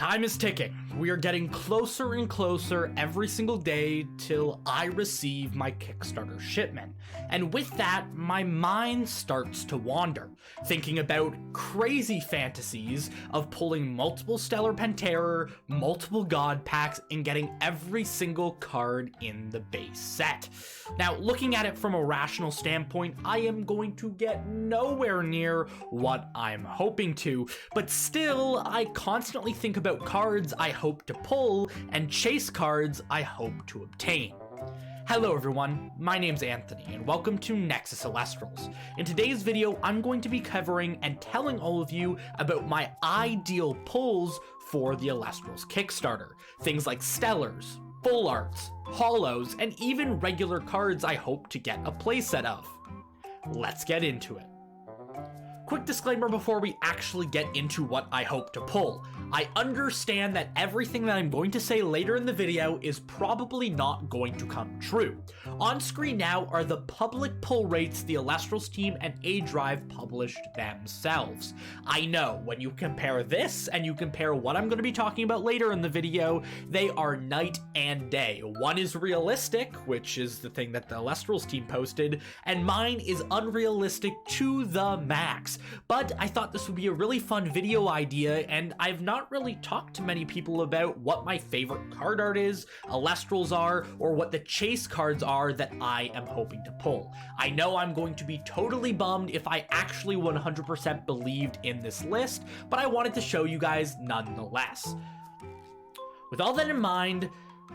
Time is ticking. We are getting closer and closer every single day till I receive my Kickstarter shipment. And with that, my mind starts to wander, thinking about crazy fantasies of pulling multiple Stellar Penterror, multiple God Packs, and getting every single card in the base set. Now, looking at it from a rational standpoint, I am going to get nowhere near what I'm hoping to, but still, I constantly think about cards I hope to pull and chase cards I hope to obtain. Hello everyone, my name's Anthony and welcome to Nexus Celestials. In today's video, I'm going to be covering and telling all of you about my ideal pulls for the Celestials Kickstarter. Things like Stellars, Full Arts, Holos, and even regular cards I hope to get a playset of. Let's get into it. Quick disclaimer before we actually get into what I hope to pull. I understand that everything that I'm going to say later in the video is probably not going to come true. On screen now are the public pull rates the Celestials team and A-Drive published themselves. I know, when you compare this and you compare what I'm going to be talking about later in the video, they are night and day. One is realistic, which is the thing that the Celestials team posted, and mine is unrealistic to the max. But I thought this would be a really fun video idea, and I've not really talked to many people about what my favorite card art is, Celestials are, or what the chase cards are that I am hoping to pull. I know I'm going to be totally bummed if I actually 100% believed in this list, but I wanted to show you guys nonetheless. With all that in mind,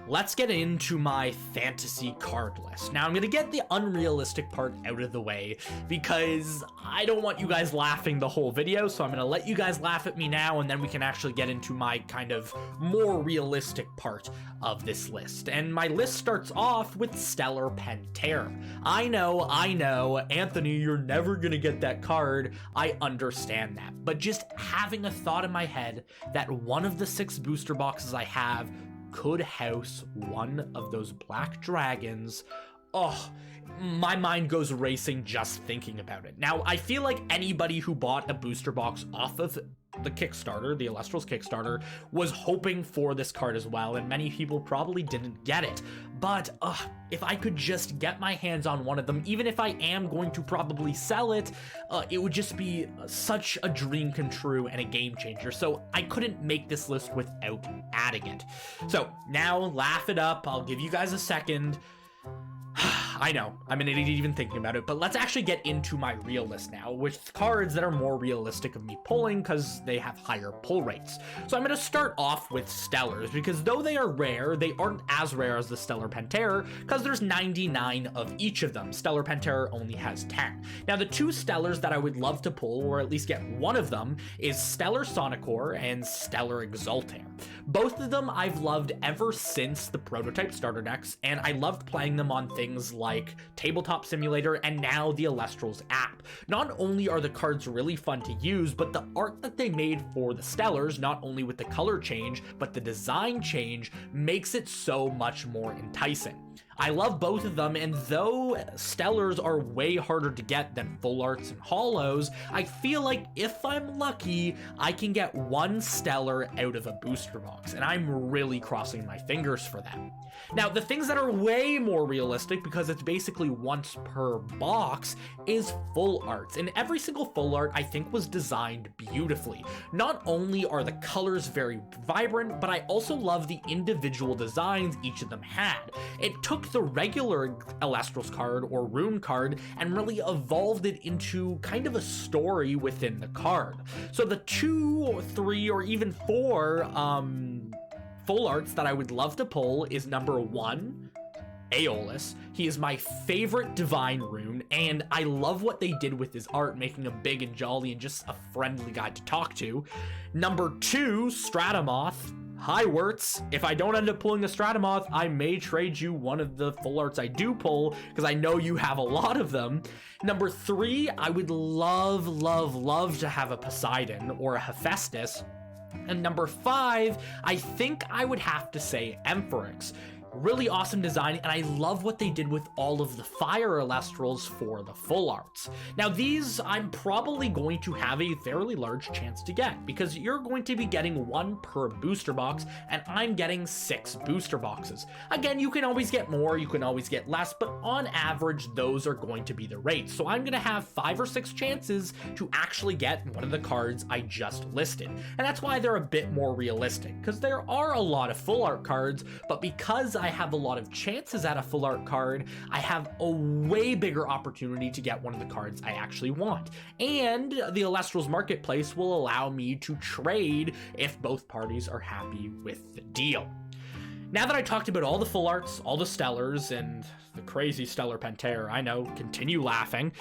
let's get into my fantasy card list. Now, I'm going to get the unrealistic part out of the way because I don't want you guys laughing the whole video, so I'm going to let you guys laugh at me now, and then we can actually get into my kind of more realistic part of this list. And my list starts off with Stellar Penterror. I know, Anthony, you're never going to get that card. I understand that. But just having a thought in my head that one of the 6 booster boxes I have could house one of those black dragons. Oh, my mind goes racing just thinking about it. Now, I feel like anybody who bought a booster box off of the Kickstarter, the Celestials Kickstarter, was hoping for this card as well, and many people probably didn't get it. But if I could just get my hands on one of them, even if I am going to probably sell it, it would just be such a dream come true and a game changer. So I couldn't make this list without adding it. So now laugh it up. I'll give you guys a second. I know, I'm an idiot even thinking about it, but let's actually get into my real list now, with cards that are more realistic of me pulling because they have higher pull rates. So I'm going to start off with Stellars, because though they are rare, they aren't as rare as the Stellar Penterror, because there's 99 of each of them. Stellar Penterror only has 10. Now, the 2 Stellars that I would love to pull, or at least get one of them, is Stellar Sonicor and Stellar Exaltair. Both of them I've loved ever since the prototype starter decks, and I loved playing them on things like Tabletop Simulator and now the Celestials app. Not only are the cards really fun to use, but the art that they made for the Stellars, not only with the color change, but the design change, makes it so much more enticing. I love both of them, and though Stellars are way harder to get than Full Arts and Holos, I feel like if I'm lucky, I can get one Stellar out of a booster box, and I'm really crossing my fingers for that. Now, the things that are way more realistic, because it's basically once per box, is Full Arts. And every single Full Art, I think, was designed beautifully. Not only are the colors very vibrant, but I also love the individual designs each of them had. It took the regular Celestials card or Rune card and really evolved it into kind of a story within the card. So the 2 or 3 or even 4 Full Arts that I would love to pull is number 1, Aeolus. He is my favorite divine rune, and I love what they did with his art, making him big and jolly and just a friendly guy to talk to. Number 2, Stratamoth. Hi, Wirtz. If I don't end up pulling the Stratamoth, I may trade you one of the Full Arts I do pull, because I know you have a lot of them. Number 3, I would love to have a Poseidon or a Hephaestus. And number 5, I think I would have to say Emphyrix. Really awesome design, and I love what they did with all of the fire Elestrals for the full arts. Now these I'm probably going to have a fairly large chance to get, because you're going to be getting 1 per booster box, and I'm getting 6 booster boxes. Again, you can always get more, you can always get less, but on average those are going to be the rates. So I'm going to have 5 or 6 chances to actually get one of the cards I just listed. And that's why they're a bit more realistic, because there are a lot of full art cards, but because I have a lot of chances at a full art card, I have a way bigger opportunity to get one of the cards I actually want. And the Elestrals Marketplace will allow me to trade if both parties are happy with the deal. Now that I talked about all the full arts, all the stellars, and the crazy stellar Penterror, I know, continue laughing,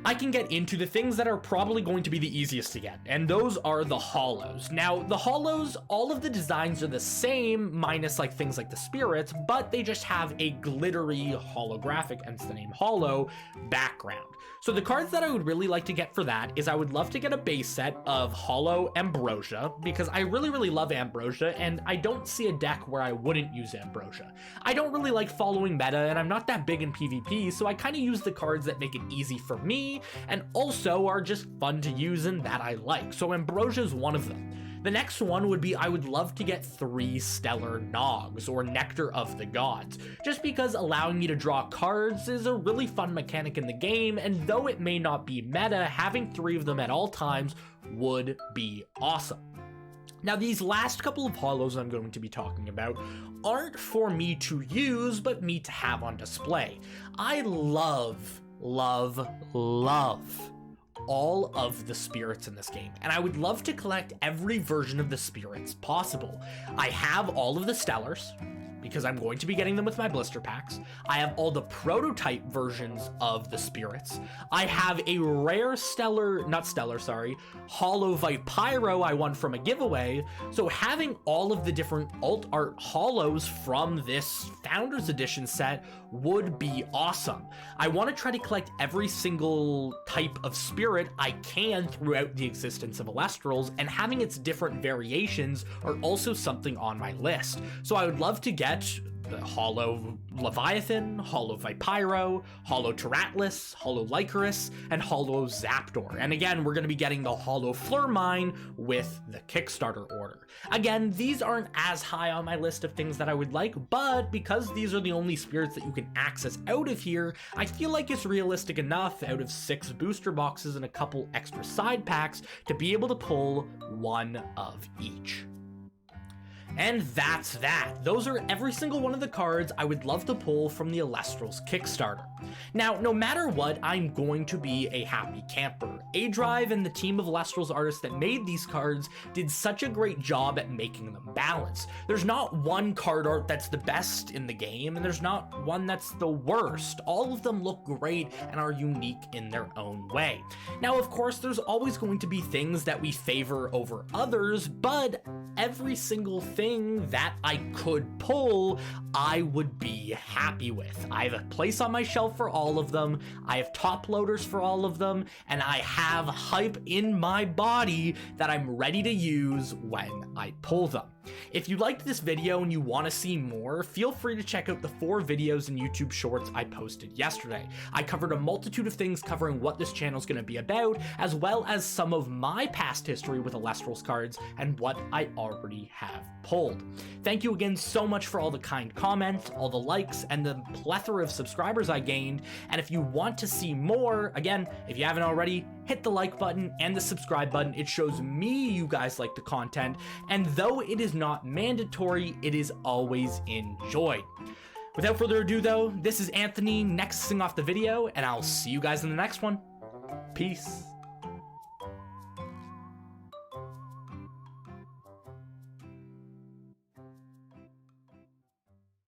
I can get into the things that are probably going to be the easiest to get, and those are the holos. Now, the holos, all of the designs are the same, minus like things like the spirits, but they just have a glittery holographic, hence the name holo, background. So the cards that I would really like to get for that is I would love to get a base set of holo Ambrosia, because I really love Ambrosia, and I don't see a deck where I wouldn't use Ambrosia. I don't really like following meta, and I'm not that big in PvP, so I kind of use the cards that make it easy for me, and also are just fun to use and that I like. So Ambrosia is one of them. The next one would be I would love to get 3 Stellar Nogs, or Nectar of the Gods, just because allowing me to draw cards is a really fun mechanic in the game, and though it may not be meta, having 3 of them at all times would be awesome. Now these last couple of holos I'm going to be talking about aren't for me to use, but me to have on display. I love all of the spirits in this game, and I would love to collect every version of the spirits possible. I have all of the stellars, because I'm going to be getting them with my blister packs. I have all the prototype versions of the spirits. I have a rare holo Vipyro I won from a giveaway. So having all of the different alt art holos from this Founders Edition set would be awesome. I want to try to collect every single type of spirit I can throughout the existence of Elestrals, and having its different variations are also something on my list. So I would love to get the holo Leviathan, holo Vipyro, holo Terratlas, holo Lycaris, and holo Zapdos. And again, we're going to be getting the holo Flurmine with the Kickstarter order. Again, these aren't as high on my list of things that I would like, but because these are the only spirits that you can access out of here, I feel like it's realistic enough out of 6 booster boxes and a couple extra side packs to be able to pull 1 of each. And that's that. Those are every single one of the cards I would love to pull from the Elestrals Kickstarter. Now, no matter what, I'm going to be a happy camper. A-Drive and the team of Elestrals artists that made these cards did such a great job at making them balance. There's not one card art that's the best in the game, and there's not one that's the worst. All of them look great and are unique in their own way. Now, of course, there's always going to be things that we favor over others, but every single thing that I could pull, I would be happy with. I have a place on my shelf for all of them, I have top loaders for all of them, and I have hype in my body that I'm ready to use when I pull them. If you liked this video and you want to see more, feel free to check out the 4 videos and YouTube shorts I posted yesterday. I covered a multitude of things covering what this channel is going to be about, as well as some of my past history with Elestrals cards and what I already have pulled. Thank you again so much for all the kind comments, all the likes, and the plethora of subscribers I gained. And if you want to see more, again, if you haven't already, hit the like button and the subscribe button. It shows me you guys like the content, and though it is not mandatory, it is always enjoyed. Without further ado though, this is Anthony nexusing off the video, and I'll see you guys in the next one. Peace.